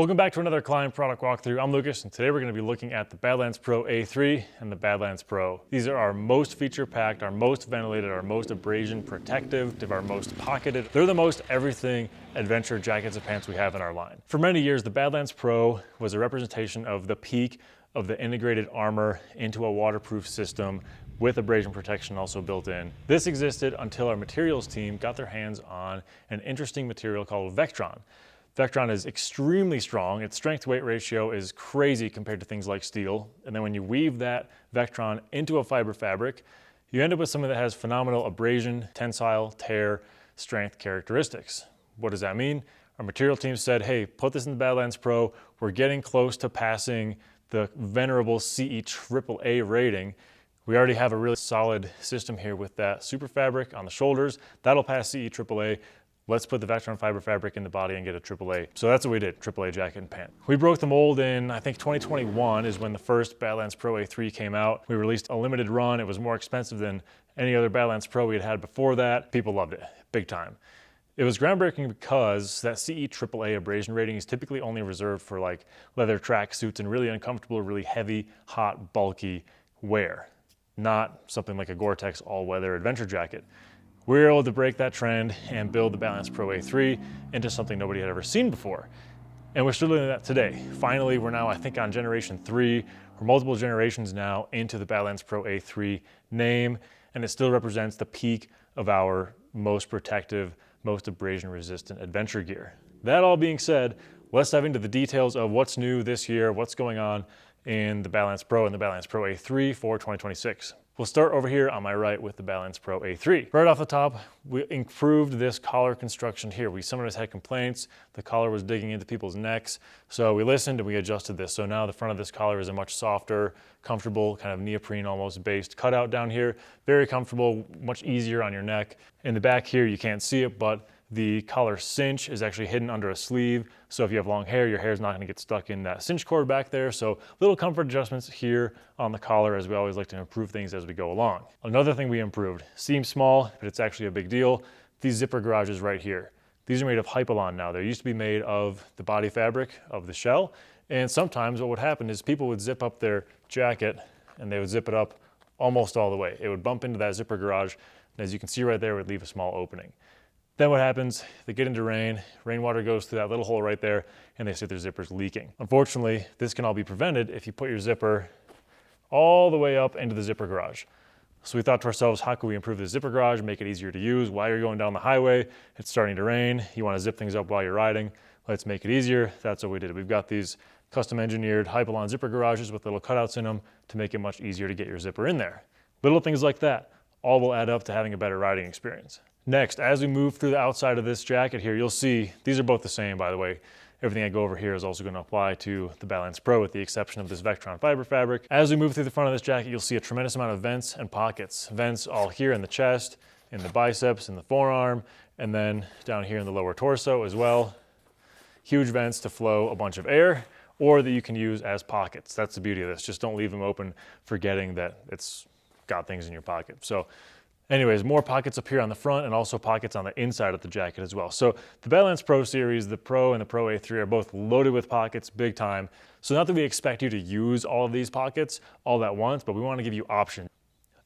Welcome back to another KLIM product walkthrough. I'm Lucas, and today we're going to be looking at the Badlands Pro A3 and the Badlands Pro. These are our most feature-packed, our most ventilated, our most abrasion protective, our most pocketed. They're the most everything adventure jackets and pants we have in our line. For many years, the Badlands Pro was a representation of the peak of the integrated armor into a waterproof system with abrasion protection also built in. This existed until our materials team got their hands on an interesting material called Vectron. Vectron is extremely strong. Its strength-to-weight ratio is crazy compared to things like steel. And then when you weave that Vectron into a fiber fabric, you end up with something that has phenomenal abrasion, tensile, tear, strength characteristics. What does that mean? Our material team said, hey, put this in the Badlands Pro. We're getting close to passing the venerable CE AAA rating. We already have a really solid system here with that Superfabric on the shoulders. That'll pass CE AAA. Let's put the Vectron fiber fabric in the body and get a AAA. So that's what we did, AAA jacket and pant. We broke the mold in, I think 2021 is when the first Badlands Pro A3 came out. We released a limited run. It was more expensive than any other Badlands Pro we had had before that. People loved it, big time. It was groundbreaking because that CE AAA abrasion rating is typically only reserved for like leather track suits and really uncomfortable, really heavy, hot, bulky wear. Not something like a GORE-TEX all-weather adventure jacket. We were able to break that trend and build the Badlands Pro A3 into something nobody had ever seen before. And we're still doing that today. Finally, we're now, I think, on generation 3, or multiple generations now into the Badlands Pro A3 name, and it still represents the peak of our most protective, most abrasion-resistant adventure gear. That all being said, let's dive into the details of what's new this year, what's going on in the Badlands Pro and the Badlands Pro A3 for 2026. We'll start over here on my right with the Badlands Pro A3. Right off the top, we improved this collar construction here. Some of us had complaints. The collar was digging into people's necks. So we listened and we adjusted this. So now the front of this collar is a much softer, comfortable, kind of neoprene almost based cutout down here. Very comfortable, much easier on your neck. In the back here, you can't see it, but the collar cinch is actually hidden under a sleeve. So if you have long hair, your hair is not going to get stuck in that cinch cord back there. So little comfort adjustments here on the collar, as we always like to improve things as we go along. Another thing we improved, seems small, but it's actually a big deal. These zipper garages right here. These are made of Hypalon now. They used to be made of the body fabric of the shell. And sometimes what would happen is people would zip up their jacket and they would zip it up almost all the way. It would bump into that zipper garage. And as you can see right there, it would leave a small opening. Then what happens, they get into rainwater goes through that little hole right there, and they see their zippers leaking. Unfortunately, this can all be prevented if you put your zipper all the way up into the zipper garage. So we thought to ourselves, how can we improve the zipper garage, make it easier to use while you're going down the highway? It's starting to rain, you want to zip things up while you're riding. Let's make it easier. That's what we did. We've got these custom engineered Hypalon zipper garages with little cutouts in them to make it much easier to get your zipper in there. Little things like that all will add up to having a better riding experience. Next, as we move through the outside of this jacket here, you'll see, these are both the same, by the way. Everything I go over here is also going to apply to the Badlands Pro with the exception of this Vectron fiber fabric. As we move through the front of this jacket, you'll see a tremendous amount of vents and pockets. Vents all here in the chest, in the biceps, in the forearm, and then down here in the lower torso as well. Huge vents to flow a bunch of air, or that you can use as pockets. That's the beauty of this. Just don't leave them open forgetting that it's got things in your pocket. So anyways, more pockets up here on the front and also pockets on the inside of the jacket as well. So the Badlands Pro series, the Pro and the Pro A3 are both loaded with pockets big time. So not that we expect you to use all of these pockets all at once, but we want to give you options.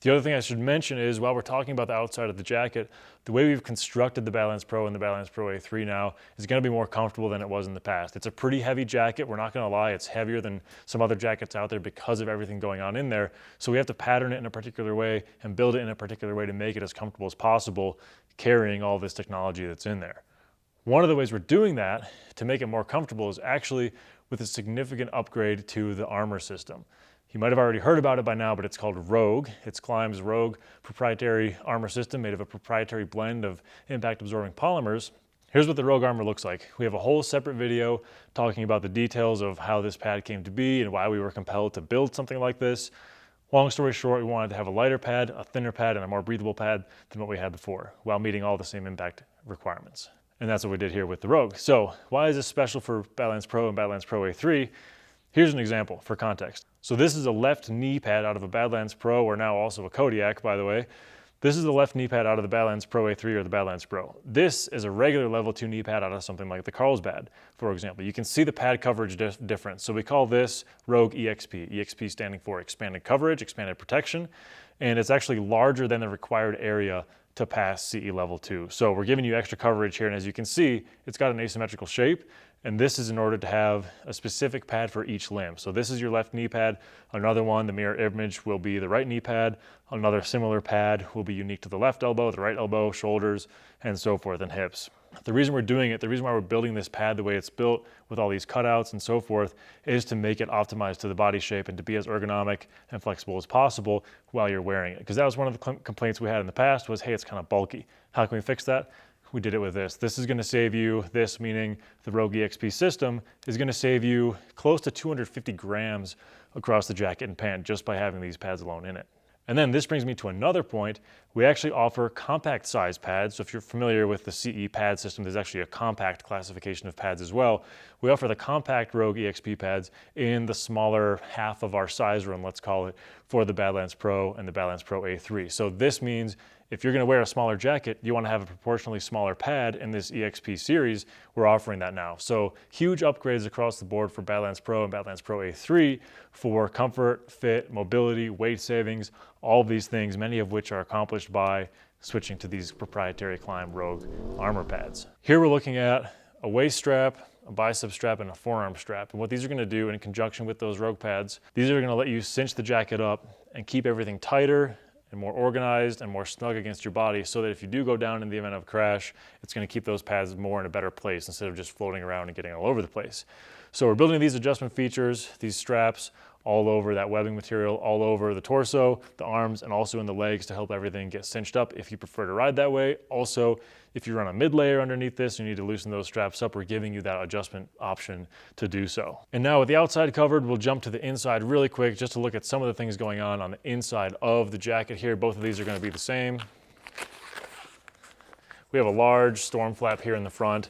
The other thing I should mention is while we're talking about the outside of the jacket, the way we've constructed the Badlands Pro and the Badlands Pro A3 now is going to be more comfortable than it was in the past. It's a pretty heavy jacket. We're not going to lie. It's heavier than some other jackets out there because of everything going on in there. So we have to pattern it in a particular way and build it in a particular way to make it as comfortable as possible, carrying all this technology that's in there. One of the ways we're doing that to make it more comfortable is actually with a significant upgrade to the armor system. You might have already heard about it by now, but it's called Rogue. It's KLIM's Rogue proprietary armor system made of a proprietary blend of impact-absorbing polymers. Here's what the Rogue armor looks like. We have a whole separate video talking about the details of how this pad came to be and why we were compelled to build something like this. Long story short, we wanted to have a lighter pad, a thinner pad, and a more breathable pad than what we had before, while meeting all the same impact requirements. And that's what we did here with the Rogue. So why is this special for Badlands Pro and Badlands Pro A3? Here's an example for context. So this is a left knee pad out of a Badlands Pro, or now also a Kodiak, by the way. This is the left knee pad out of the Badlands Pro A3 or the Badlands Pro. This is a regular level 2 knee pad out of something like the Carlsbad, for example. You can see the pad coverage difference. So we call this Rogue EXP, EXP standing for expanded coverage, expanded protection, and it's actually larger than the required area to pass CE level 2. So we're giving you extra coverage here, and as you can see, it's got an asymmetrical shape, and this is in order to have a specific pad for each limb. So this is your left knee pad. Another one, the mirror image, will be the right knee pad. Another similar pad will be unique to the left elbow, the right elbow, shoulders, and so forth, and hips. The reason we're doing it, the reason why we're building this pad the way it's built with all these cutouts and so forth, is to make it optimized to the body shape and to be as ergonomic and flexible as possible while you're wearing it. Because that was one of the complaints we had in the past was, hey, it's kind of bulky. How can we fix that? We did it with this. This is going to save you, this meaning the Rogue EXP system, is going to save you close to 250 grams across the jacket and pant just by having these pads alone in it. And then this brings me to another point. We actually offer compact size pads. So if you're familiar with the CE pad system, there's actually a compact classification of pads as well. We offer the compact Rogue EXP pads in the smaller half of our size run, let's call it, for the Badlands Pro and the Badlands Pro A3. So this means if you're going to wear a smaller jacket, you want to have a proportionally smaller pad in this EXP series, we're offering that now. So huge upgrades across the board for Badlands Pro and Badlands Pro A3 for comfort, fit, mobility, weight savings, all of these things, many of which are accomplished by switching to these proprietary KLIM Rogue armor pads. Here we're looking at a waist strap, a bicep strap, and a forearm strap. And what these are going to do in conjunction with those Rogue pads, these are going to let you cinch the jacket up and keep everything tighter and more organized and more snug against your body, so that if you do go down in the event of a crash, it's going to keep those pads more in a better place instead of just floating around and getting all over the place. So we're building these adjustment features, these straps, all over that webbing material, all over the torso, the arms, and also in the legs to help everything get cinched up if you prefer to ride that way. Also, if you run a mid layer underneath this, you need to loosen those straps up, we're giving you that adjustment option to do so. And now with the outside covered, we'll jump to the inside really quick just to look at some of the things going on the inside of the jacket here. Both of these are going to be the same. We have a large storm flap here in the front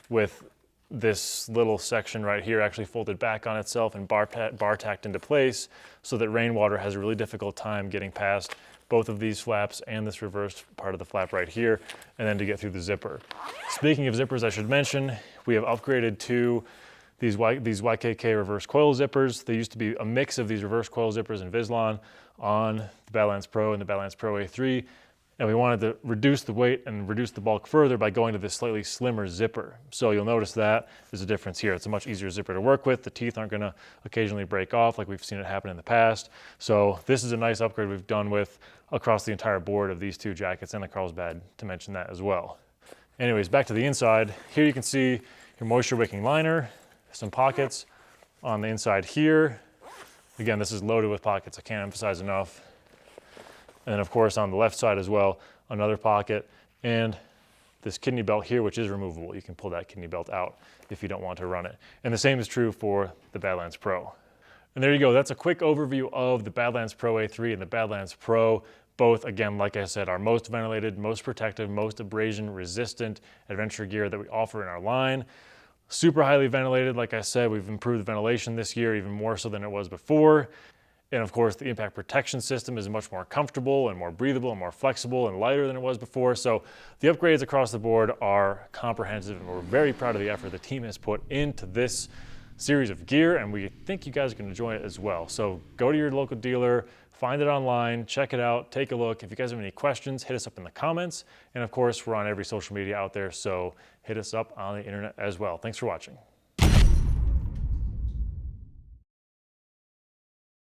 with this little section right here actually folded back on itself and bar tacked into place so that rainwater has a really difficult time getting past both of these flaps and this reversed part of the flap right here, and then to get through the zipper. Speaking of zippers, I should mention, we have upgraded to these YKK reverse coil zippers. They used to be a mix of these reverse coil zippers and Vislon on the Badlands Pro and the Badlands Pro A3. And we wanted to reduce the weight and reduce the bulk further by going to this slightly slimmer zipper. So you'll notice that there's a difference here. It's a much easier zipper to work with. The teeth aren't gonna occasionally break off like we've seen it happen in the past. So this is a nice upgrade we've done with across the entire board of these two jackets and the Carlsbad, to mention that as well. Anyways, back to the inside. Here you can see your moisture wicking liner, some pockets on the inside here. Again, this is loaded with pockets, I can't emphasize enough. And then of course on the left side as well, another pocket, and this kidney belt here, which is removable. You can pull that kidney belt out if you don't want to run it. And the same is true for the Badlands Pro. And there you go, that's a quick overview of the Badlands Pro A3 and the Badlands Pro. Both, again, like I said, our most ventilated, most protective, most abrasion resistant adventure gear that we offer in our line. Super highly ventilated, like I said, we've improved the ventilation this year even more so than it was before. And of course, the impact protection system is much more comfortable and more breathable and more flexible and lighter than it was before. So the upgrades across the board are comprehensive, and we're very proud of the effort the team has put into this series of gear, and we think you guys are going to enjoy it as well. So go to your local dealer, find it online, check it out, take a look. If you guys have any questions, hit us up in the comments. And of course, we're on every social media out there, so hit us up on the internet as well. Thanks for watching.